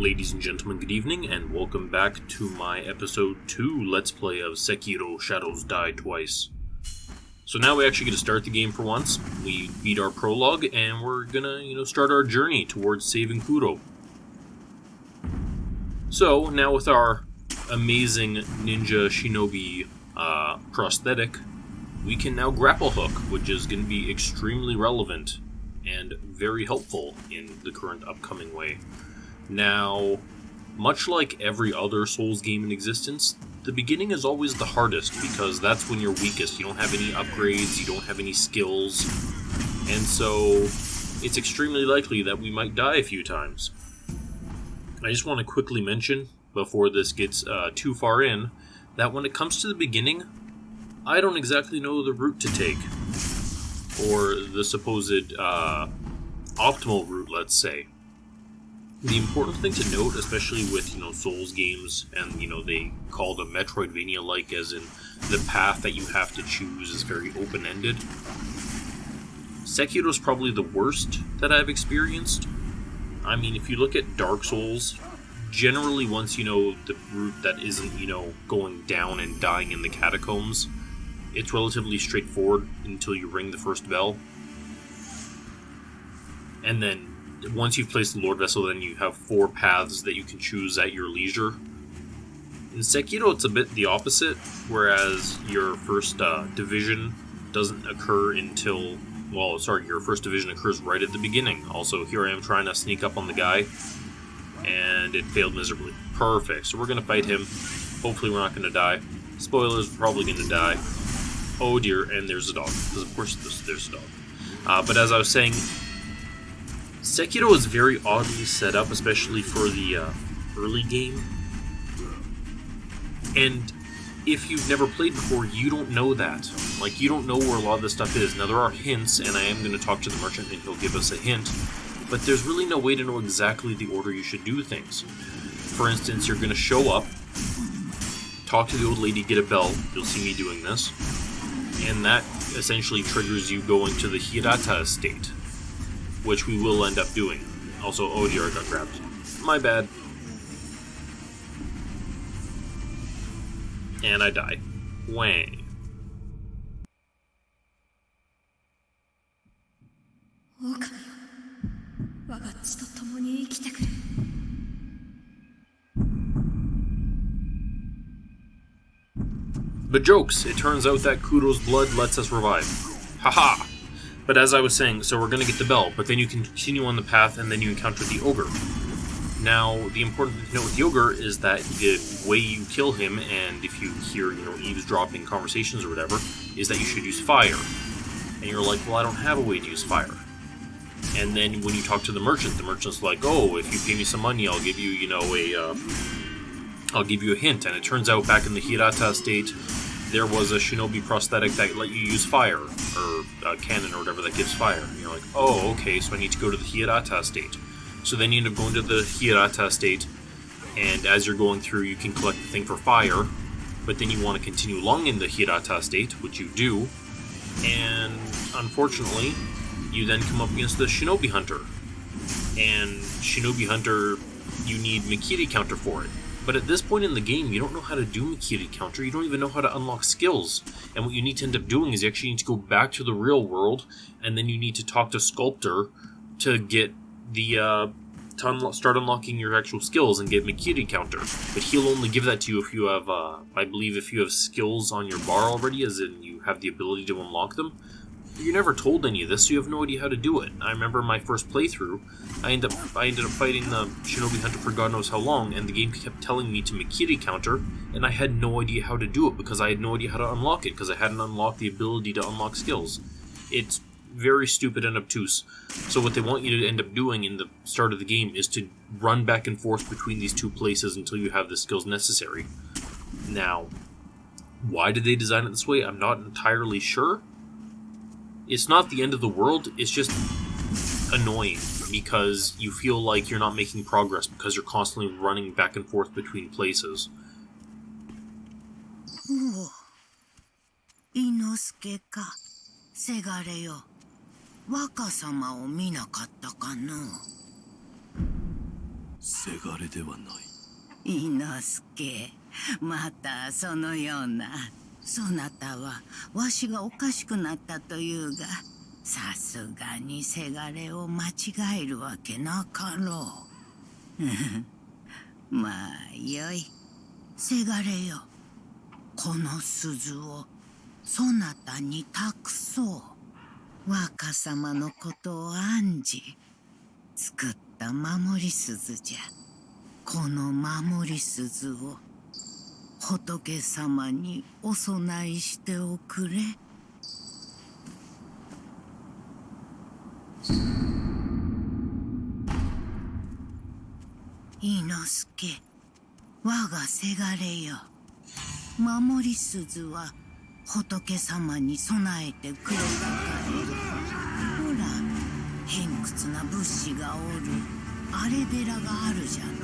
Ladies and gentlemen, good evening, and welcome back to my episode 2 Let's Play of Sekiro Shadows Die Twice. So now we actually get to start the game for once. We beat our prologue, and we're gonna, start our journey towards saving Kuro. So, now with our amazing ninja shinobi prosthetic, we can now grapple hook, which is going to be extremely relevant and very helpful in the current upcoming way. Now, much like every other Souls game in existence, the beginning is always the hardest because that's when you're weakest. You don't have any upgrades, you don't have any skills, and so it's extremely likely that we might die a few times. I just want to quickly mention, before this gets too far in, that when it comes to the beginning, I don't exactly know the route to take, or the supposed optimal route, let's say. The important thing to note, especially with, Souls games, and, they call them Metroidvania-like, as in the path that you have to choose is very open-ended. Sekiro's probably the worst that I've experienced. I mean, if you look at Dark Souls, generally once you know the route that isn't, going down and dying in the catacombs, it's relatively straightforward until you ring the first bell. And then, once you've placed the Lord Vessel, then you have 4 paths that you can choose at your leisure. In Sekiro, it's a bit the opposite, whereas your first division doesn't occur until... your first division occurs right at the beginning. Also, here I am trying to sneak up on the guy, and it failed miserably. Perfect, so we're going to fight him. Hopefully we're not going to die. Spoilers, we're probably going to die. Oh dear, and there's a dog, because of course there's a dog. But as I was saying, Sekiro is very oddly set up, especially for the early game. And if you've never played before, you don't know that. Like, you don't know where a lot of this stuff is. Now, there are hints, and I am going to talk to the merchant, and he'll give us a hint. But there's really no way to know exactly the order you should do things. For instance, you're going to show up, talk to the old lady, get a bell. You'll see me doing this. And that essentially triggers you going to the Hirata estate, which we will end up doing. Also, oh dear, I got grabbed. My bad. And I die. Wang. Ogre, But jokes! It turns out that Kuro's blood lets us revive. Haha! But as I was saying, so we're going to get the bell, but then you can continue on the path and then you encounter the Ogre. Now, the important thing to note with the Ogre is that the way you kill him, and if you hear, eavesdropping conversations or whatever, is that you should use fire. And you're like, well, I don't have a way to use fire. And then when you talk to the merchant's like, oh, if you pay me some money, I'll give you, I'll give you a hint. And it turns out back in the Hirata estate, there was a shinobi prosthetic that let you use fire, or a cannon or whatever that gives fire. And you're like, oh, okay, so I need to go to the Hirata estate. So then you end up going to the Hirata estate, and as you're going through, you can collect the thing for fire, but then you want to continue along in the Hirata estate, which you do, and unfortunately, you then come up against the Shinobi Hunter. And Shinobi Hunter, you need Mikiri counter for it. But at this point in the game, you don't know how to do Mikiri counter, you don't even know how to unlock skills. And what you need to end up doing is you actually need to go back to the real world, and then you need to talk to Sculptor to get the, start unlocking your actual skills and get Mikiri counter. But he'll only give that to you if you have, I believe if you have skills on your bar already, as in you have the ability to unlock them. You're never told any of this, so you have no idea how to do it. I remember my first playthrough, I ended up fighting the Shinobi Hunter for God knows how long, and the game kept telling me to Mikiri counter, and I had no idea how to do it, because I had no idea how to unlock it, because I hadn't unlocked the ability to unlock skills. It's very stupid and obtuse. So what they want you to end up doing in the start of the game is to run back and forth between these two places until you have the skills necessary. Now, why did they design it this way? I'm not entirely sure. It's not the end of the world, it's just annoying because you feel like you're not making progress because you're constantly running back and forth between places. Inosuke ka, segare yo. Waka-sama o minatta ka no? せがれではない。伊之助、またそのような。そなたはわしがおかしくなったというが、さすがにせがれを間違えるわけなかろう。まあよい。せがれよ、この鈴をそなたに託そう。若様のことを案じ作った守り鈴じゃ。この守り鈴を仏様にお供えしておくれ。伊之助、我がせがれよ。守り鈴は仏様に備えてくれたかい。ほら、偏屈な仏師がおるあれ寺があるじゃろう。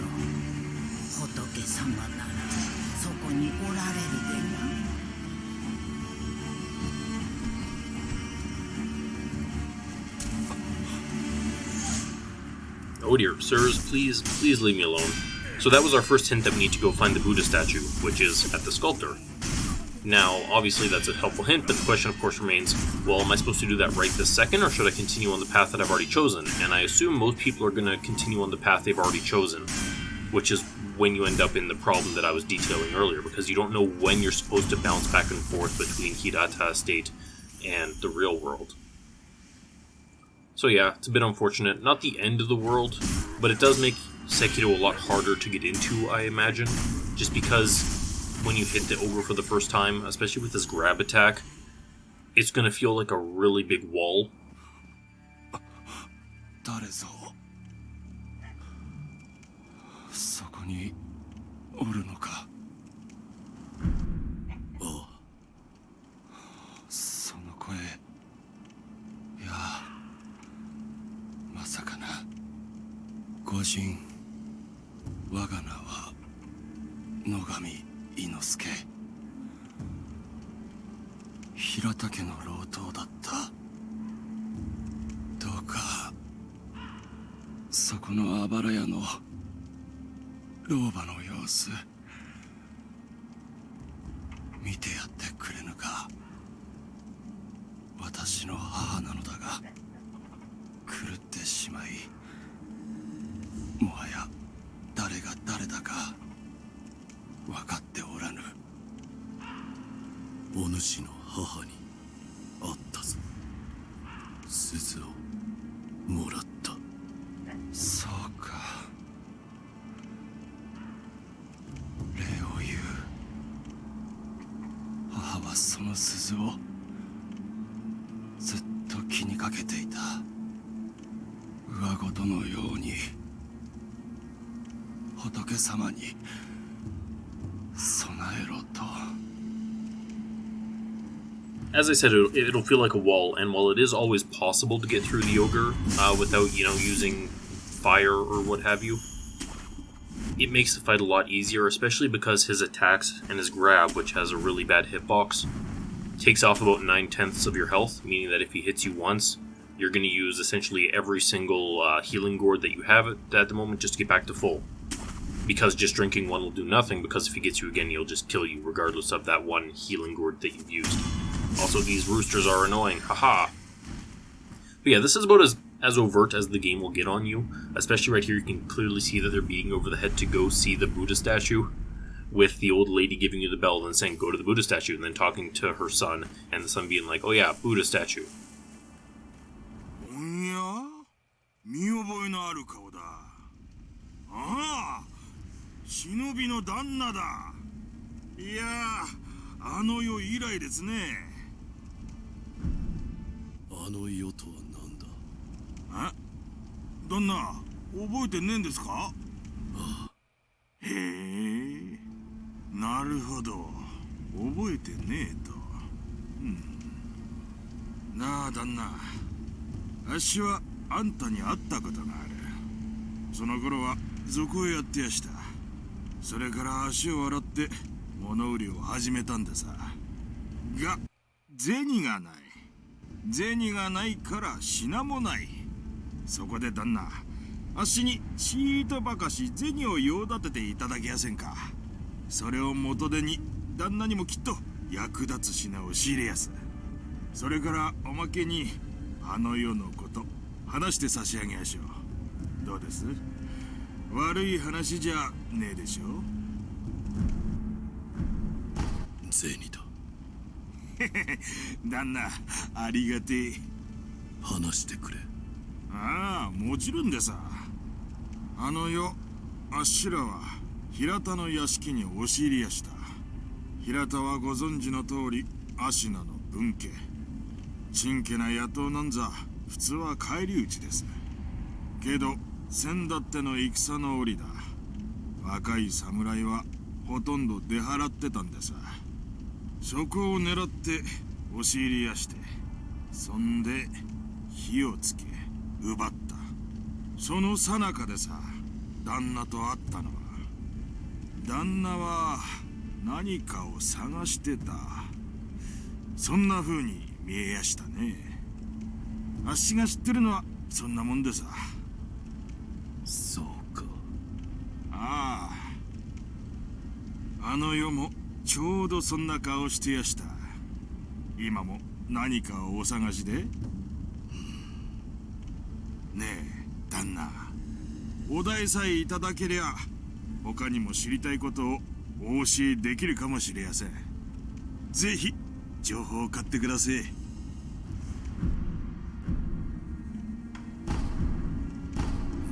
仏様ならそこにおられるでな。Oh dear, sirs, please leave me alone. So that was our first hint that we need to go find the Buddha statue, which is at the sculptor. Now, obviously that's a helpful hint, but the question of course remains, well, am I supposed to do that right this second, or should I continue on the path that I've already chosen? And I assume most people are going to continue on the path they've already chosen, which is when you end up in the problem that I was detailing earlier, because you don't know when you're supposed to bounce back and forth between Hirata Estate and the real world. So yeah, it's a bit unfortunate. Not the end of the world, but it does make Sekiro a lot harder to get into, I imagine. Just because when you hit the Ogre for the first time, especially with this grab attack, it's gonna feel like a really big wall. 誰ぞそこにおるのか。ああ、その声。いや、まさかな。御人、我が名は野上伊之助。平田家の老頭だった。どうかそこのあばら屋の老婆の様子見てやってくれぬか。私の母なのだが狂ってしまい、もはや誰が誰だか分かっておらぬ。お主の母に会ったぞ。鈴をもらった。そうか、礼を言う。母はその鈴をずっと気にかけていた。上事のように仏様に備えろと。As I said, it'll feel like a wall, and while it is always possible to get through the Ogre without, using fire or what have you, it makes the fight a lot easier, especially because his attacks and his grab, which has a really bad hitbox, takes off about 9/10 of your health, meaning that if he hits you once, you're going to use essentially every single healing gourd that you have at the moment just to get back to full. Because just drinking one will do nothing, because if he gets you again, he'll just kill you regardless of that one healing gourd that you've used. Also, these roosters are annoying, haha. But yeah, this is about as overt as the game will get on you. Especially right here, you can clearly see that they're beating over the head to go see the Buddha statue, with the old lady giving you the bell and saying, go to the Buddha statue, and then talking to her son, and the son being like, oh yeah, Buddha statue. 見覚えのある顔だ。ああ、忍びの旦那だ。いやー、あの世以来ですね。あの世とは何だ。旦那、覚えてねえんですか。ああ。へえ、なるほど、覚えてねえと。なあ旦那、あっしはあんたに会ったことがある。その頃は賊をやってやした。それから足を洗って物売りを始めたんださ。が銭がない。銭がないから品もない。そこで旦那、あっしにちーとばかし銭を用立てていただけやせんか。それを元手に旦那にもきっと役立つ品を仕入れやす。それからおまけにあの世のこと話して差し上げやしょう。どうです？悪い話じゃねえでしょ。銭だ。旦那、ありがてえ。話してくれ。ああ、もちろんでさ。あの世、あっしらは平田の屋敷に押し入りやした。平田はご存知の通り芦名の分家。ちんけな野党なんざ普通は返り討ちです。けど先だっての戦の折だ。若い侍はほとんど出払ってたんでさ。そこを狙って押し入りやして、そんで火をつけ奪った。その最中でさ、旦那と会ったのは。旦那は何かを探してた。そんな風に見えやしたね。あっしが知ってるのはそんなもんでさ。そうか。ああ、あの世もちょうどそんな顔してやした。今も何かをお探しで？ねえ旦那、お題さえいただけりゃ他にも知りたいことをお教えできるかもしれやせん。ぜひ情報を買ってください。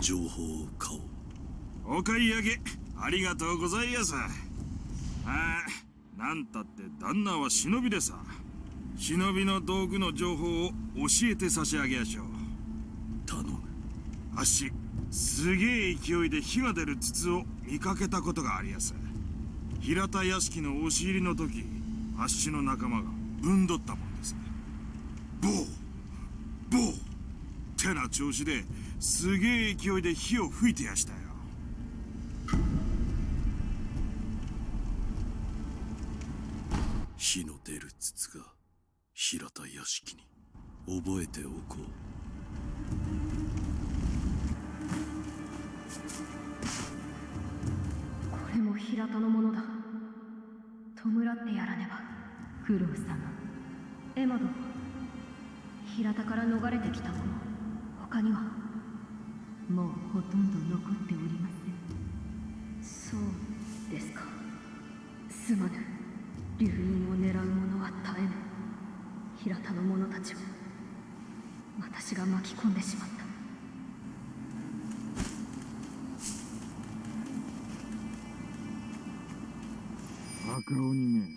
情報を買おう。お買い上げありがとうございやす。ああ、なんたって旦那は忍びでさ。忍びの道具の情報を教えて差し上げやしょう。頼む。あっし、すげえ勢いで火が出る筒を見かけたことがありやす。平田屋敷の押し入りの時、あっしの仲間がぶんどったもんです。ボーボーってな調子ですげえ勢いで火を吹いてやしたよ。火の出る筒が平田屋敷に。覚えておこう。これも平田のものだ。弔ってやらねば。九郎様、エマ殿、平田から逃れてきた者、他にはもうほとんど残っておりません。そうですか。すまぬ。流因を狙う者は絶えぬ。平田の者たちを私が巻き込んでしまった。赤鬼め、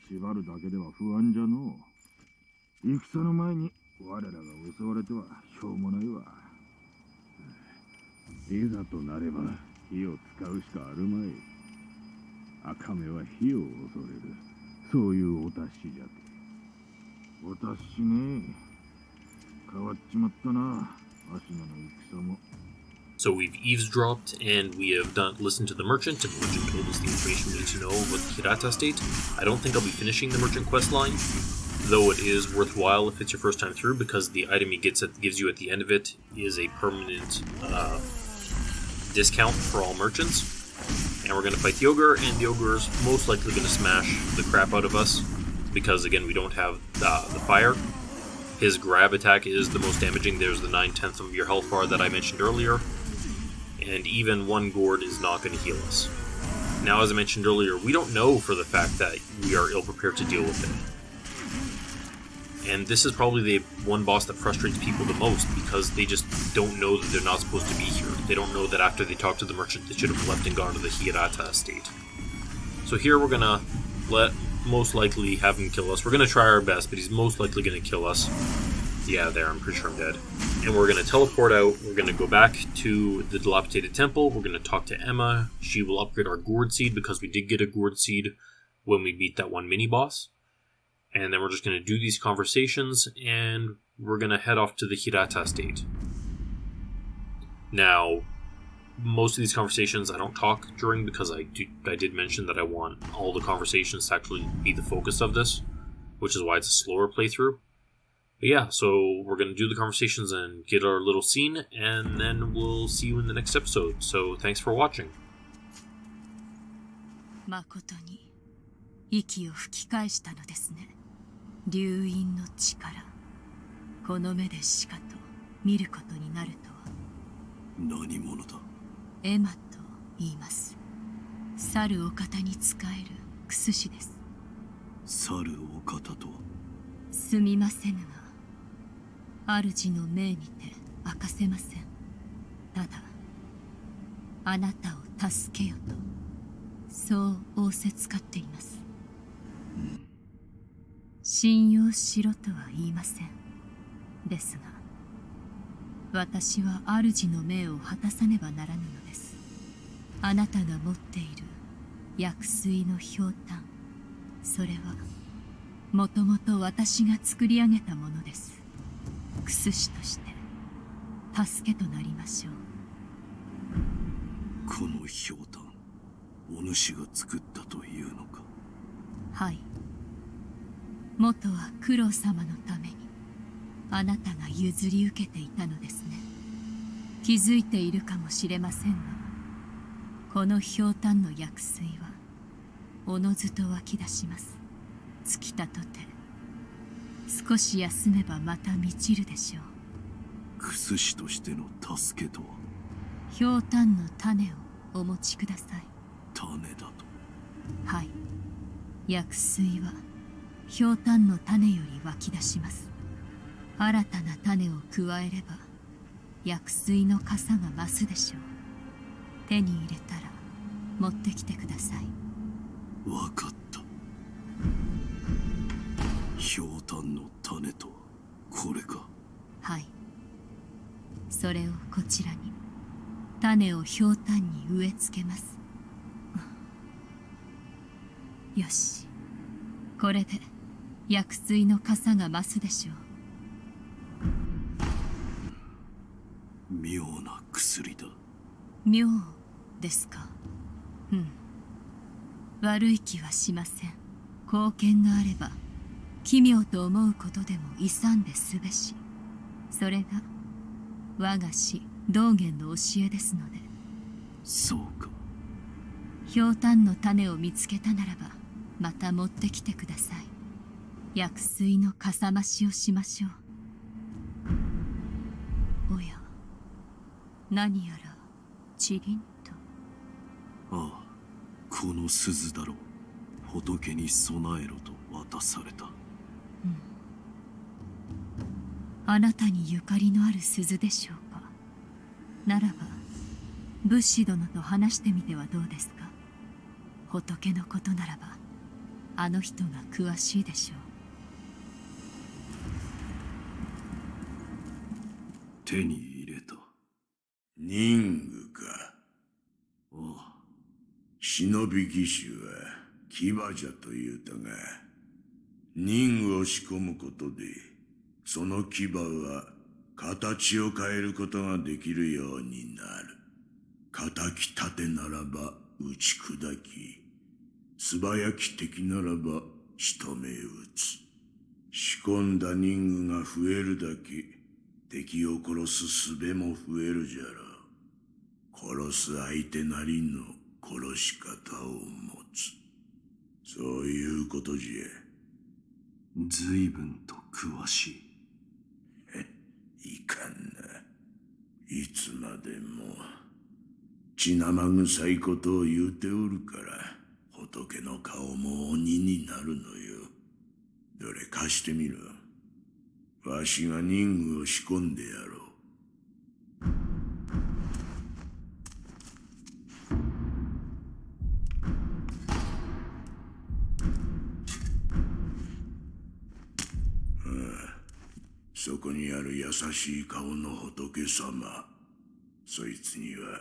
縛るだけでは不安じゃのう。戦の前に我らが襲われてはしょうもないわ。いざとなれば火を使うしかあるまい。赤目は火を恐れる。そういうお達しじゃて。お達しね。変わっちまったな、芦名の戦も。So we've eavesdropped, and we have listened to the merchant, and the merchant told us the information we need to know about the Hirata state. I don't think I'll be finishing the merchant quest line, though it is worthwhile if it's your first time through, because the item he gives you at the end of it is a permanent discount for all merchants. And we're going to fight the Ogre, and the Ogre is most likely going to smash the crap out of us, because again, we don't have the fire. His grab attack is the most damaging. There's the 9/10 of your health bar that I mentioned earlier. And even one gourd is not going to heal us. Now, as I mentioned earlier, we don't know for the fact that we are ill-prepared to deal with it. And this is probably the one boss that frustrates people the most, because they just don't know that they're not supposed to be here. They don't know that after they talk to the merchant, they should have left and gone to the Hirata estate. So here we're going to most likely have him kill us. We're going to try our best, but he's most likely going to kill us. Yeah, there, I'm pretty sure I'm dead. And we're going to teleport out. We're going to go back to the dilapidated temple. We're going to talk to Emma. She will upgrade our gourd seed, because we did get a gourd seed when we beat that one mini-boss. And then we're just going to do these conversations, and we're going to head off to the Hirata state. Now, most of these conversations I don't talk during, because I did mention that I want all the conversations to actually be the focus of this, which is why it's a slower playthrough. But yeah, so we're going to do the conversations and get our little scene, and then we'll see you in the next episode. So thanks for watching. 誠に息を吹き返したのですね。流因の力、この目でしかと見ることになるとは。何者だ？エマと言います。猿お方に仕えるクスシです。猿お方とは？すみませぬが、主の命にて明かせません。ただ、あなたを助けよと、そう仰せつかっています。信用しろとは言いません。ですが、私は主の命を果たさねばならぬのです。あなたが持っている薬水のひょうたん、それはもともと私が作り上げたものです。クスシとして助けとなりましょう。このひょうたん、お主が作ったというのか？はい。元は九郎様のためにあなたが譲り受けていたのですね。気づいているかもしれませんが、このひょうたんの薬水はおのずと湧き出します。尽きたとて少し休めばまた満ちるでしょう。クスシとしての助けとは？ひょうたんの種をお持ちください。種だと？はい。薬水はひょうたんの種より湧き出します。新たな種を加えれば薬水の傘が増すでしょう。手に入れたら持ってきてください。わかった。ひょうたんの種とはこれか？はい。それをこちらに。種をひょうたんに植え付けます。よし。これで薬水の傘が増すでしょう。妙な薬だ。妙ですか？うん。悪い気はしません。貢献があれば奇妙と思うことでも勇んですべし。それが我が師道元の教えですので。そうか。ひょうたんの種を見つけたならばまた持ってきてください。薬水のかさ増しをしましょう。おや、何やらチリンと。ああ、この鈴だろう。仏に備えろと渡された。あなたにゆかりのある鈴でしょうか？ならば仏師殿と話してみてはどうですか？仏のことならばあの人が詳しいでしょう。手に入れた。人具か。ああ。忍び義手は牙じゃと言うたが、人具を仕込むことでその牙は形を変えることができるようになる。仇き盾ならば打ち砕き、素早き敵ならば仕留め撃つ。仕込んだ人具が増えるだけ敵を殺す術も増えるじゃろう。殺す相手なりの殺し方を持つ。そういうことじゃ。随分と詳しい。いかんな。いつまでも血生臭いことを言うておるから仏の顔も鬼になるのよ。どれ貸してみろ。わしが人具を仕込んでやろう。そこにある優しい顔の仏様、そいつには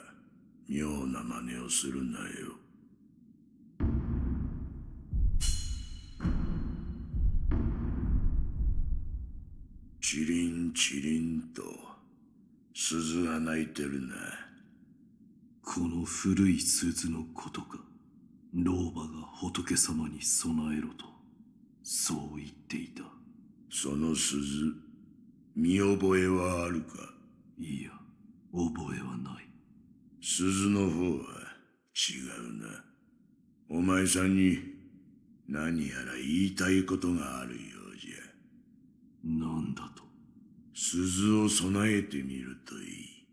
妙な真似をするなよ。チリンチリンと鈴が鳴いてるな。この古い鈴のことか。老婆が仏様に備えろとそう言っていた。その鈴、見覚えはあるか？いや、覚えはない。鈴の方は違うな。お前さんに何やら言いたいことがあるようじゃ。なんだと？鈴を備えてみるといい。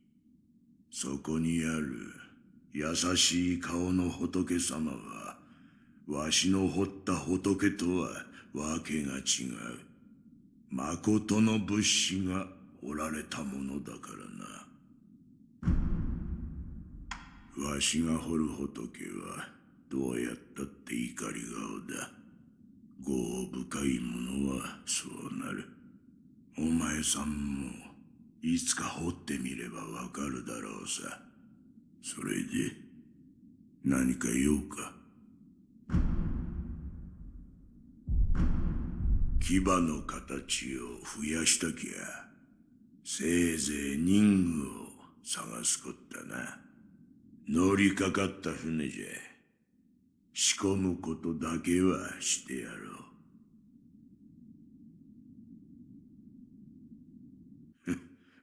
そこにある優しい顔の仏様は、わしの彫った仏とはわけが違う。誠の仏師がおられたものだからな。わしが彫る仏はどうやったって怒り顔だ。業深いものはそうなる。お前さんもいつか彫ってみればわかるだろうさ。それで何か用か？牙の形を増やしたきゃせいぜい人具を探すこったな。乗りかかった船じゃ。仕込むことだけはしてやろう。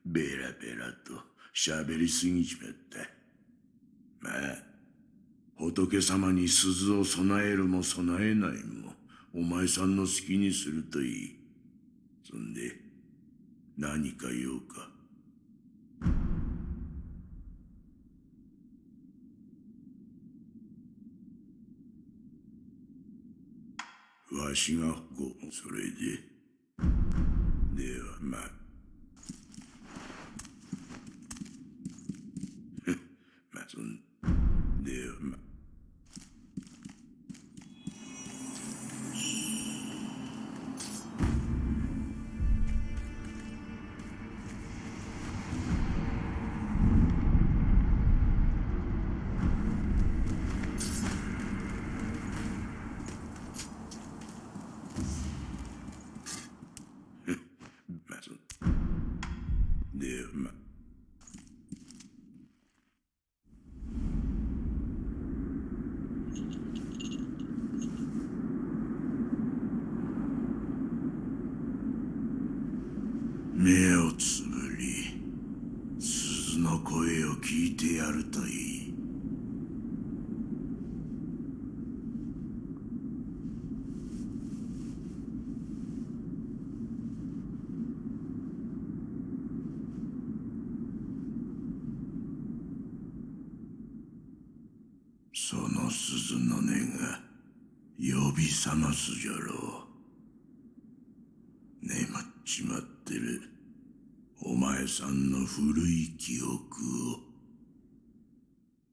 ベラベラと喋りすぎちまった。まあ、仏様に鈴を備えるも備えないもお前さんの好きにするといい。そんで何か用か？わしがそれではまあまあそんではまあまあそんではまあ目をつぶり鈴の声を聞いてやるといい。その鈴の音が呼び覚ますじゃろう。眠っちまってるお前さんの古い記憶を。